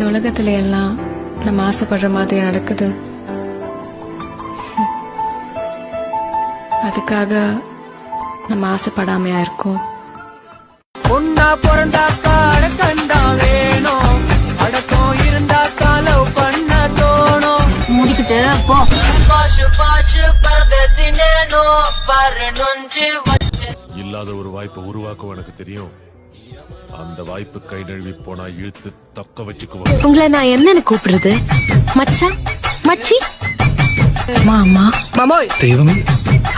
உலகத்துல எல்லாம் நம்ம ஆசைப்படுற மாதிரி நடக்குது. அதுக்காக நம்ம ஆசைப்படாமையா இருக்கோம். ஒன்னா பிறந்தாக்கா அடக்கண்டா வேணும், அடக்கம் இருந்தாக்கா லவ் பண்ண தோணும். முடிக்கிட்டு போ. பாஷு பாஷு பரதசினேனோ பரநொஞ்சு இல்லாத ஒரு வாய்ப்பை உருவாக்கும் எனக்கு தெரியும். அந்த வாய்ப்பு கை நழுவி போனா இழுத்து தக்க வச்சுக்குவோம். உங்களை நான் என்னன்னு கூப்பிடுறது? மச்சான், மச்சி, மாமா, மாமோய், தெய்வமே,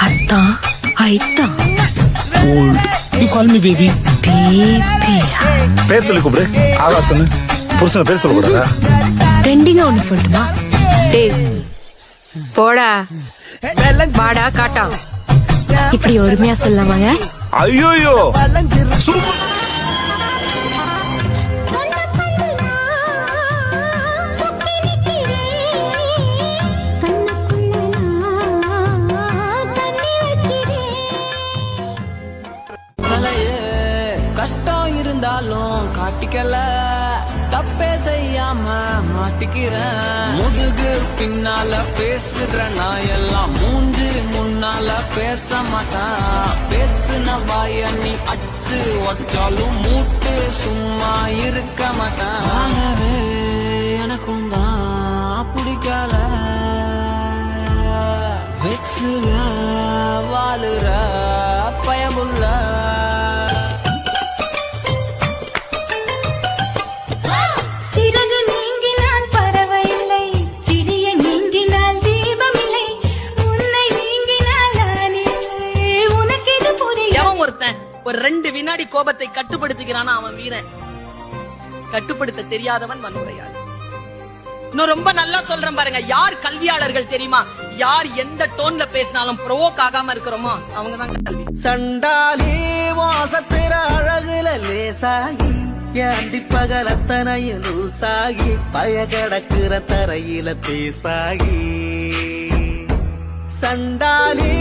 அத்தா, ஐத்தா, old you call me baby. Baby. பேர் சொல்லி கூப்பிடு. ஆகாசன்னு புருஷனை பேர் சொல்ல கூடாதா? ட்ரெண்டிங்கா ஒண்ணு சொல்லட்டுமா? டேய் போடா வாடா காட்டா. இப்படி ஒருமையா சொல்லலாமாங்க? ஐயோயோ கஷ்டம் இருந்தாலும் காட்டிக்கல, தப்பே செய்யாம மாட்டிக்கிறேன். முதுகு பின்னால பேசுற நான் எல்லாம் மூஞ்சி முன்னால பேச மாட்டேன். பேசுன வாய நீ அச்சு வச்சாலும் மூட்டு சும்மா இருக்க மாட்டேன். ஆகவே எனக்கும் தான் பிடிக்கல, வெக்ஸுல வாழுற பயமுள்ள. ஒரு 2 வினாடி கோபத்தை கட்டுப்படுத்துகிறான் அவன் வீரன். கட்டுப்படுத்த தெரியாதவன் வன்முறையாளி. இன்னும் ரொம்ப நல்லா சொல்றேன் பாருங்க. யார் கல்வியாளர்கள் தெரியுமா? யார் எந்த டோன்ல பேசினாலும் ப்ரோவோக் ஆகாம இருக்கிறோமோ அவங்க தான் கல்வி. சண்டாலி வாசத்திர அழகுல லேசாகி ஏண்டி பகலத்தனையும் லூசாகி பய கடக்குற தரையில பேசாகி. சண்டாலி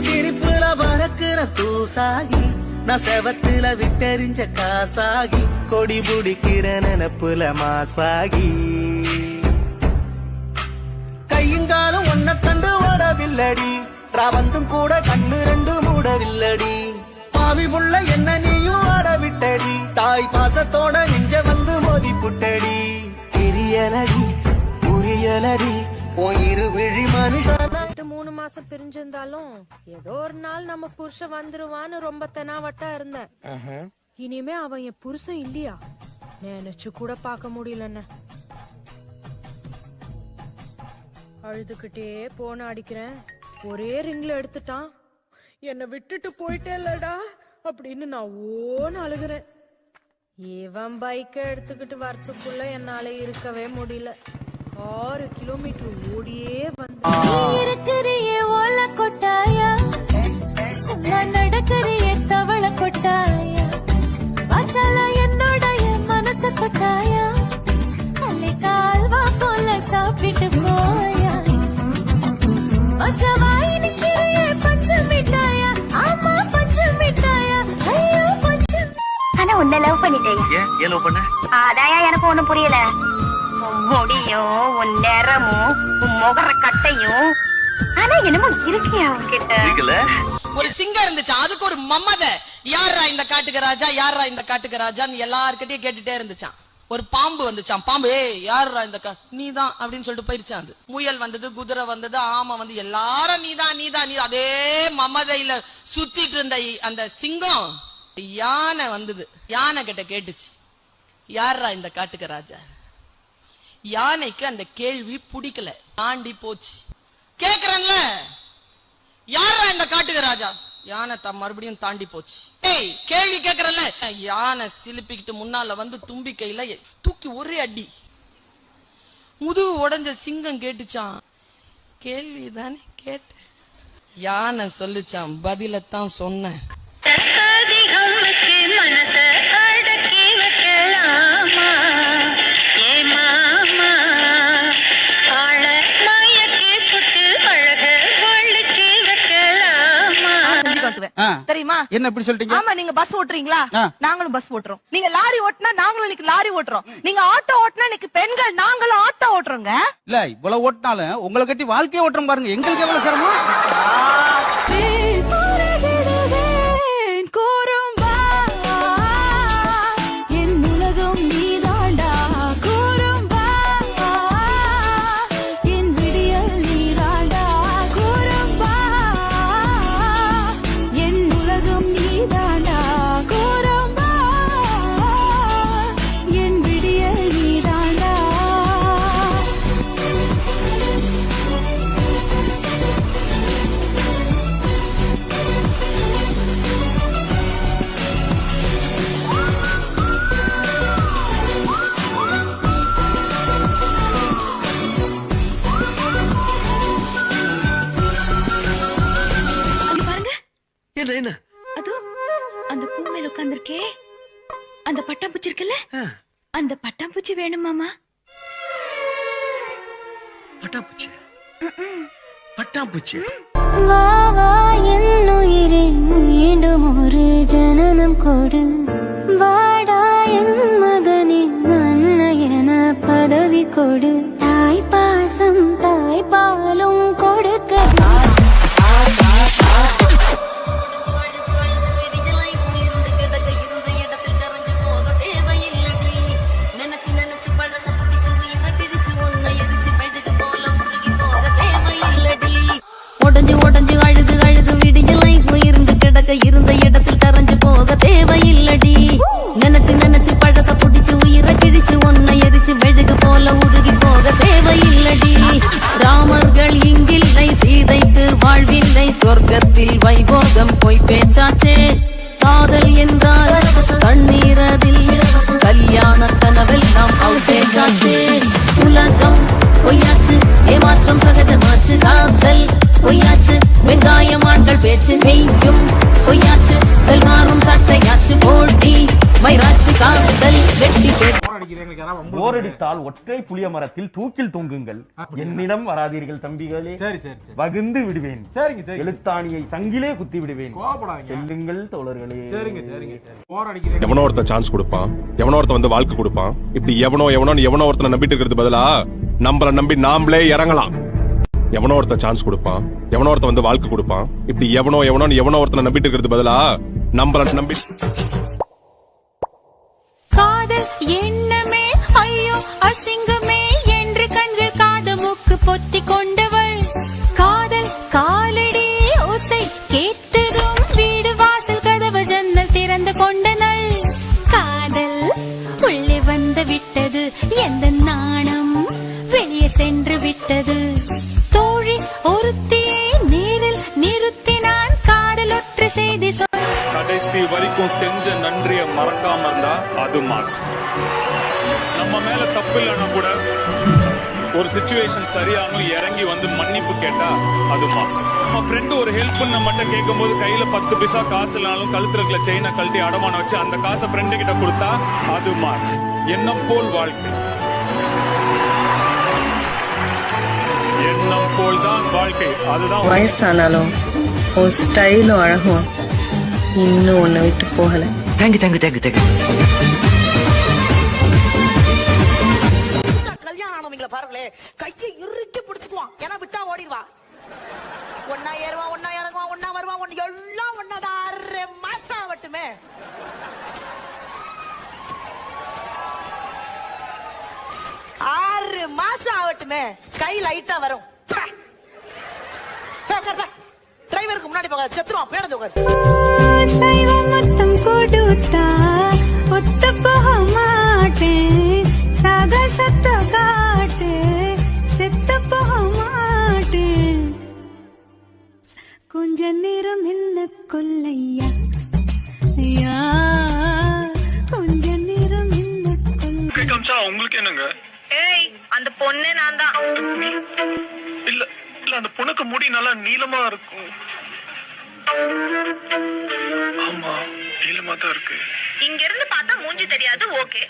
சிரிப்புல பறக்குற தூசாகி நான் செவத்துல விட்டெறிஞ்ச காசாகி கொடி புடிக்கிற நினப்புல மாசாகி. கையுங்காலும் ஒன்ன கண்டு ஓடவில்லடி, ராவந்தும் கூட கண்ணு 2 மூடவில்லடி. பாவி புள்ள என்ன நீயும் ஆட விட்டடி, தாய் பாசத்தோட நெஞ்ச வந்து மோதி புட்டடி. தெரியலடி புரியலடி இரு விழி மனுஷன். 3 மாசம் பிரிஞ்சிருந்தாலும் ஏதோ ஒரு நாள் நம்ம புருஷன் வந்துருவான்னு ரொம்ப தெனாவட்டா இருந்தேன். இனிமே அவன் என் புருஷன் இல்லையா நினைச்சு கூட பார்க்க முடியலன்னு அழுதுகிட்டே போன அடிக்கிறேன். ஒரே ரிங்ல எடுத்துட்டான். என்னை விட்டுட்டு போயிட்டே இல்லடா அப்படின்னு நான் ஓன்னு அழுகுறேன். இவன் பைக்கை எடுத்துக்கிட்டு வரத்துக்குள்ள என்னால இருக்கவே முடியல. 6 கிலோமீட்டர் ஓடியே இருக்கிறியே ஓல கொட்டாயா, சும்மா நடக்கிறியே தவள கொட்டாயா, வாச்சால என்னோடைய மனச கொட்டாயா, அல்லை கால்வா போல சாப்பிட்டு போயா, மச்சவாய் நிக்கிறியே பஞ்சு மிட்டாயா, ஆமா பஞ்சு மிட்டாயா, ஐயோ பஞ்சு. ஆனா உன்னை லவ் பண்ணிட்டேன். ஏன் லவ் பண்ண? அதாயா எனக்கு ஒண்ணும் புரியல. முடியும், உன் நேரமும், உன் முகர கட்டையும், ஆனா என்னமோ இருக்கியா உன்கிட்ட. ஒரு சிங்கம் இருந்துச்சு, அதுக்கு ஒரு மம்மத. யாரா இந்த காட்டுக்கு ராஜா, யாரா இந்த காட்டுக்கு ராஜான்னு எல்லார்கிட்டயும் கேட்டுட்டே இருந்துச்சான். ஒரு பாம்பு வந்துச்சான். பாம்பு யாரா இந்த நீதான் அப்படின்னு சொல்லிட்டு போயிருச்சான். அது முயல் வந்தது, குதிரை வந்தது, ஆமை வந்து எல்லாரும் நீதான் நீதான் நீ. அதே மமதையில சுத்திட்டு இருந்த அந்த சிங்கம் யானை வந்தது. யானை கிட்ட கேட்டுச்சு, யாரா இந்த காட்டுக்கு ராஜா. யானைக்கு அந்த கேள்வி பிடிக்கல, தாண்டி போச்சு. கேக்குறேன்ல யாரா இந்த காட்டுக்கு ராஜா. யானை மறுபடியும் தாண்டி போச்சு. ஏய் கேள்வி கேக்குறல. யானை சிலுப்பிக்கிட்டு முன்னால வந்து தும்பி கையில தூக்கி ஒரே அடி. முதுகு உடைஞ்ச சிங்கம் கேட்டுச்சான், கேள்விதானே கேட்ட. யானை சொல்லுச்சான், பதிலத்தான் சொன்ன. தெரியுமா? தெரியுமா? என்ன இப்படி சொல்லிட்டீங்க? ஆமா, நீங்க பஸ் ஓட்டுறீங்களா? நாங்களும் பஸ் ஓட்டுறோம். நீங்க லாரி ஓட்டுனா நாங்களும் இன்னைக்கு லாரி ஓட்டுறோம். நீங்க ஆட்டோ ஓட்டுனா இன்னைக்கு பெண்கள் நாங்களும் ஆட்டோ ஓட்டுறோங்க. இல்ல இவ்வளவு ஓட்டினாலும் உங்களை கட்டி வாழ்க்கையை ஓட்டுறோம் பாருங்க, எங்களுக்கு எவ்வளவு சிரமம். என்ன அதோ அந்த பூ மேல உட்கார்ந்திருக்கே, அந்த பட்டாம்பூச்சி இருக்குல்ல, அந்த பட்டாம்பூச்சி வேணும் மாமா. பட்டாம்பூச்சி? பட்டாம்பூச்சி? வா வா என்னுயிரே, மீண்டும் ஒரு ஜனனம் கொடு. வாடா என் மகனே, அன்னையன பதவி கொடு. தாய் பாசம் தாய் பாலும் கொடுக்க உடஞ்சு உடஞ்சு அழுது அழுது விடிஞ்ச லைஃப் இருந்து கிடக்க இருந்த இடத்தில் கரைஞ்சு போக தேவையில்லடி. நினைச்சு நினைச்சு பழச புடிச்சு உயிரை கிழிச்சு ஒன்ன எரிச்சு மெழுகு போல உருகி போக தேவையில்லடி. ராமர்கள் இங்கில்லை, சீதைக்கு வாழ்வில்லை, சொர்க்கத்தில் வைபோகம் போய் பேச்சாச்சே. காதல் என்றால் கண்ணீரதில் கல்யாண கனவெல்லாம் அவுட்டேஜாச்சே. உலகம் பொய்யாச்சு, ஏமாற்றம் சகஜமாச்சு. காதல் பொய்யாச்சு, வெங்காயமான்கள் பேச்சு மெய்யும் பொய்யாச்சு. மாறும் சட்டையாச்சு, போட்டி மயிராச்சு. காதல் வெட்டி போரடித்தால் ஒற்றை புளிய மரத்தில் தூக்கில் தொங்குங்கள், என்னிடம் வராதீர்கள் தம்பிகளே, வகுந்து விடுவேன். எழுத்தாணியை சங்கிலே குத்தி விடுவேன். செல்லுங்கள் தோழர்களே. எவனோ ஒருத்தன் சான்ஸ் கொடுப்பான், எவனோ ஒருத்தன் வந்து வாழ்க்கை கொடுப்பான். இப்படி எவனோ ஒருத்தனை நம்பிட்டு இருக்கிறது பதிலா நம்மள நம்பி நாமளே இறங்கலாம். எவனோ ஒருத்தன் சான்ஸ் கொடுப்பான், எவனோ ஒருத்தன் வந்து வாழ்க்கை கொடுப்பான். இப்படி எவனோ ஒருத்தனை நம்பிட்டு இருக்கிறது பதிலா நம்மள நம்பி. காதல் எண்ணமே ஐயோ அசிங்கமே என்று கண்கள் காது மூக்கு பொத்தி கொண்டவள். காதல் காலடி ஓசை கேட்டதும் வீடு வாசல் கதவு ஜன்னல் திறந்து கொண்டனள். காதல் உள்ளே வந்து விட்டது, எந்த நாணம் வெளியே சென்று விட்டது. தோழி ஒருத்தியை நேரில் நிறுத்தினான், காதல் ஒற்றை செய்தி கடைசி வரைக்கும் செஞ்ச நன்றிய மறக்காம இருந்தா அது மாஸ். நம்ம மேல தப்பு இல்லைன்னா கூட ஒரு சிச்சுவேஷன் சரியானும் இறங்கி வந்து மன்னிப்பு கேட்டா அது மாஸ். நம்ம ஃப்ரெண்டு ஒரு ஹெல்ப் நம்மகிட்ட கேட்கும் போது கையில 10 பைசா காசு இல்லைனாலும் கழுத்துல இருக்கிற செயினை கழட்டி அடமானம் வச்சு அந்த காசை ஃப்ரெண்டு கிட்ட கொடுத்தா அது மாஸ். எண்ணம் போல் வாழ்க்கை, எண்ணம் போல் தான் வாழ்க்கை. அதுதான் வயசானாலும் உன் ஸ்டைலும் அழகும் இன்னும் உன்னை விட்டு போகல. Thank you thank you thank you thank you. கல்யாணம் ஆனவங்கள பாருங்களே, கையை இறுக்கி பிடிச்சுக்குவான், ஏன்னா விட்டா ஓடிடுவா. ஒன்னா ஏறுவா, ஒன்னா இறங்குவா, ஒன்னா வருவா, ஒன்னு எல்லாம் ஒன்னாதான். 6 மாசம் ஆகட்டுமே. 6 மாசம் ஆகட்டுமே, கை லைட்டா வரும். டிரைவருக்கு முன்னாடி போக செத்துருவான், பேருந்து மொத்தம் கொடுத்தா ஒத்த போக மாட்டேன். சகசத்த காட்டு செத்த போக மாட்டேன். கொஞ்ச நேரம் என்ன கொல்லையா, கொஞ்ச நேரம் என்ன கொல்ல. உங்களுக்கு என்னங்க? ஏய், அந்த பொண்ணே நான் தான். இல்ல இல்ல, அந்த பொண்ணுக்கு முடி நல்லா நீளமா இருக்கும். ஆமா, நீளமா தான் இருக்கு. இங்க இருந்து பார்த்தா மூஞ்சி தெரியாது, ஓகே.